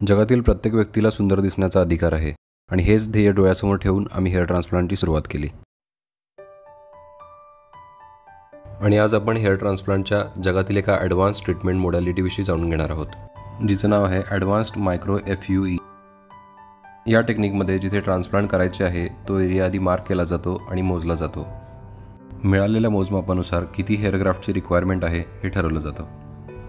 जगातील प्रत्येक व्यक्तीला सुंदर दिसण्याचा अधिकार आहे आणि हेच ध्येय डोळ्यासमोर ठेवून आम्ही हेअर ट्रान्सप्लांटची सुरुवात केली। आणि आज आपण हेअर ट्रान्सप्लांटच्या जगातील एका ॲडव्हान्स ट्रीटमेंट मोडॅलिटीविषयी जाणून घेणार आहोत, जिचं नाव आहे ॲडव्हान्स्ड मायक्रो FUE। या टेक्निकमध्ये जिथे ट्रान्सप्लांट करायचे आहे तो एरिया आधी मार्क केला जातो आणि मोजला जातो। मिळालेल्या मोजमापानुसार किती हेअर ग्राफ्टची रिक्वायरमेंट आहे हे ठरवलं जातं।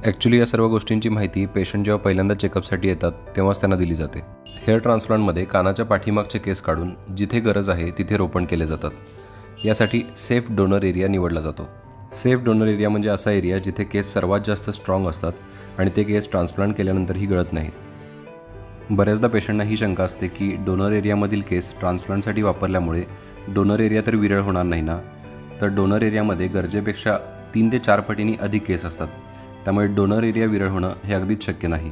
ॲक्च्युली या सर्व गोष्टींची माहिती पेशंट जेव्हा पहिल्यांदा चेकअपसाठी येतात तेव्हाच त्यांना दिली जाते। हेअर ट्रान्सप्लांटमध्ये कानाच्या पाठीमागचे केस काढून जिथे गरज आहे तिथे रोपण केले जातात। यासाठी सेफ डोनर एरिया निवडला जातो। सेफ डोनर एरिया म्हणजे असा एरिया जिथे केस सर्वात जास्त स्ट्रॉंग असतात आणि ते केस ट्रान्सप्लांट केल्यानंतरही गळत नाहीत। बऱ्याचदा पेशंटना ही शंका असते की डोनर एरियामधील केस ट्रान्सप्लांटसाठी वापरल्यामुळे डोनर एरिया तर विरळ होणार नाही ना, तर डोनर एरियामध्ये गरजेपेक्षा 3 ते 4 पटींनी अधिक केस असतात, त्यामुळे डोनर एरिया विरळ होणं हे अगदीच शक्य नाही।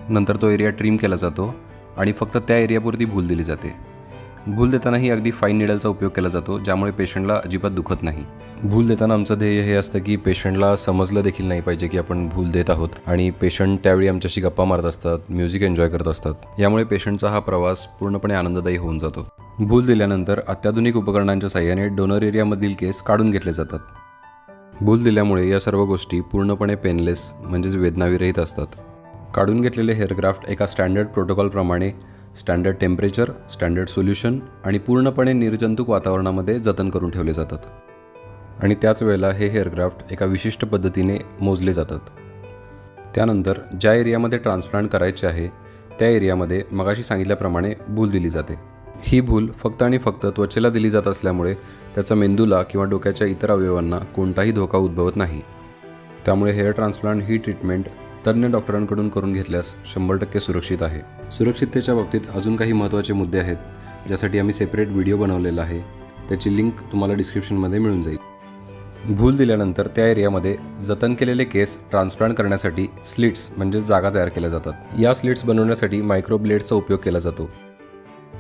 नंतर तो एरिया ट्रिम केला जातो आणि फक्त त्या एरियापुरती भूल दिली जाते। भूल देतानाही अगदी फाईन निडलचा उपयोग केला जातो, ज्यामुळे पेशंटला अजिबात दुखत नाही। भूल देताना आमचं ध्येय हे असतं की पेशंटला समजलं देखील नाही पाहिजे की आपण भूल देत आहोत आणि पेशंट त्यावेळी आमच्याशी गप्पा मारत असतात, म्युझिक एन्जॉय करत असतात। यामुळे पेशंटचा हा प्रवास पूर्णपणे आनंददायी होऊन जातो। भूल दिल्यानंतर अत्याधुनिक उपकरणांच्या साहाय्याने डोनर एरियामधील केस काढून घेतले जातात। भूल दिल्यामुळे या सर्व गोष्टी पूर्णपणे पेनलेस म्हणजेच वेदनाविरहित असतात। काढून घेतलेले हेअर ग्राफ्ट एका स्टँडर्ड प्रोटोकॉलप्रमाणे स्टँडर्ड टेम्परेचर, स्टँडर्ड सोल्युशन आणि पूर्णपणे निर्जंतुक वातावरणामध्ये जतन करून ठेवले जातात। आणि त्याच वेळेला हे हेअर ग्राफ्ट एका विशिष्ट पद्धतीने मोजले जातात। त्यानंतर ज्या एरियामध्ये ट्रान्सप्लांट करायचे आहे त्या एरियामध्ये मगाशी सांगितल्याप्रमाणे भूल दिली जाते। ही भूल फक्त आणि फक्त त्वचेला दिली जात असल्यामुळे त्याचा मेंदूला किंवा डोक्याच्या इतर अवयवांना कोणताही धोका उद्भवत नाही। त्यामुळे हेअर ट्रान्सप्लांट ही ट्रीटमेंट तज्ञ डॉक्टरांकडून करून घेतल्यास 100% सुरक्षित आहे। सुरक्षिततेच्या बाबतीत अजून काही महत्त्वाचे मुद्दे आहेत, ज्यासाठी आम्ही सेपरेट व्हिडिओ बनवलेला आहे, त्याची लिंक तुम्हाला डिस्क्रिप्शनमध्ये मिळून जाईल। भूल दिल्यानंतर त्या एरियामध्ये जतन केलेले केस ट्रान्सप्लांट करण्यासाठी स्लिट्स म्हणजे जागा तयार केल्या जातात। या स्लिट्स बनवण्यासाठी मायक्रो ब्लेड्सचा उपयोग केला जातो।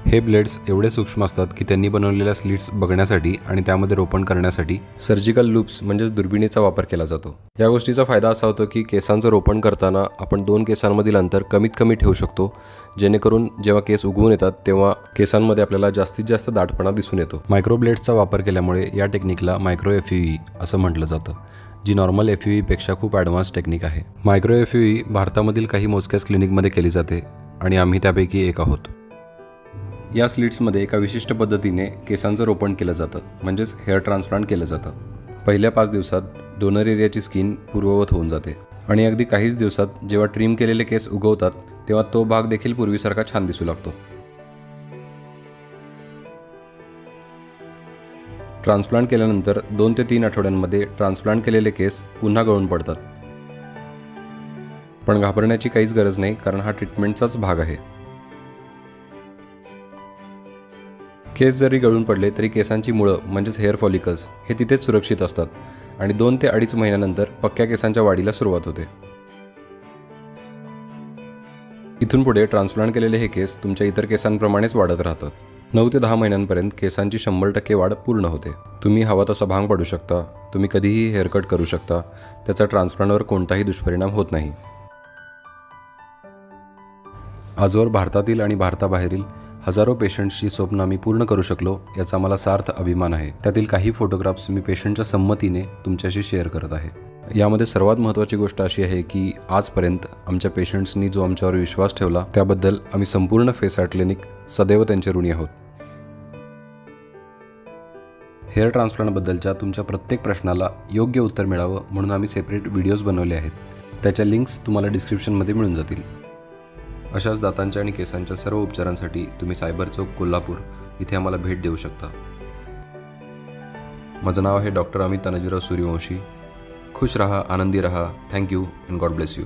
हे ब्लेड्स एवढे सूक्ष्म असतात की त्यांनी बनवलेल्या स्लिट्स बघण्यासाठी आणि त्यामध्ये रोपण करण्यासाठी सर्जिकल लूप्स म्हणजेच दुर्बिणीचा वापर केला जातो। या गोष्टीचा फायदा असा होतो की केसांचं रोपण करताना आपण 2 केसांमधील अंतर कमीत कमी ठेवू शकतो, जेणेकरून जेव्हा केस उगवून येतात तेव्हा केसांमध्ये आपल्याला जास्तीत जास्त दाटपणा दिसून येतो। मायक्रो ब्लेड्सचा वापर केल्यामुळे या टेक्निकला मायक्रो FUE असं म्हटलं जातं, जी नॉर्मल FUE पेक्षा खूप ॲडव्हान्स टेक्निक आहे। मायक्रो FUE भारतामधील काही मोजक्याच क्लिनिकमध्ये केली जाते आणि आम्ही त्यापैकी एक आहोत। या स्लिट्समध्ये एका विशिष्ट पद्धतीने केसांचं रोपण केलं जातं, म्हणजेच हेअर ट्रान्सप्लांट केलं जातं। पहिल्या 5 दिवसात डोनर एरियाची स्किन पूर्ववत होऊन जाते आणि अगदी काहीच दिवसात जेव्हा ट्रिम केलेले केस उगवतात तेव्हा तो भाग देखील पूर्वीसारखा छान दिसू लागतो। ट्रान्सप्लांट केल्यानंतर 2 ते 3 आठवड्यांमध्ये ट्रान्सप्लांट केलेले केस पुन्हा गळून पडतात। पण घाबरण्याची काहीच गरज नाही, कारण हा ट्रीटमेंटचाच भाग आहे। केस जरी गळून पडले तरी केसांची मुळं म्हणजेच हेअर फॉलिकल्स हे तिथेच सुरक्षित असतात आणि 2 ते 2.5 महिन्यानंतर पक्क्या केसांच्या वाढीला सुरुवात होते। इथून पुढे ट्रान्सप्लांट केलेले हे केस तुमच्या इतर केसांप्रमाणेच वाढत राहतात। 9 ते 10 महिन्यांपर्यंत केसांची 100% वाढ पूर्ण होते। तुम्ही हवा तसा भांग पाडू शकता, तुम्ही कधीही हेअरकट करू शकता, त्याचा ट्रान्सप्लांटवर कोणताही दुष्परिणाम होत नाही। आजवर भारतातील आणि भारताबाहेरील हजारो पेशंट्सची स्वप्न आम्ही पूर्ण करू शकलो, याचा मला सार्थ अभिमान आहे। त्यातील काही फोटोग्राफ्स मी पेशंटच्या संमतीने तुमच्याशी शेअर करत आहे। यामध्ये सर्वात महत्त्वाची गोष्ट अशी आहे की आजपर्यंत आमच्या पेशंट्सनी जो आमच्यावर विश्वास ठेवला त्याबद्दल आम्ही संपूर्ण फेस आर्ट क्लिनिक सदैव त्यांचे ऋणी आहोत। हेअर ट्रान्सप्लांटबद्दलच्या तुमच्या प्रत्येक प्रश्नाला योग्य उत्तर मिळावं म्हणून आम्ही सेपरेट व्हिडिओज बनवले आहेत, त्याच्या लिंक्स तुम्हाला डिस्क्रिप्शनमध्ये मिळून जातील। अशाच दातांच्या आणि केसांच्या सर्व उपचारांसाठी तुम्ही सायबर चौक कोल्हापूर इथे आम्हाला भेट देऊ शकता। माझं नाव आहे डॉक्टर अमित तानाजीराव सूर्यवंशी। खुश रहा, आनंदी रहा। Thank you and God bless you.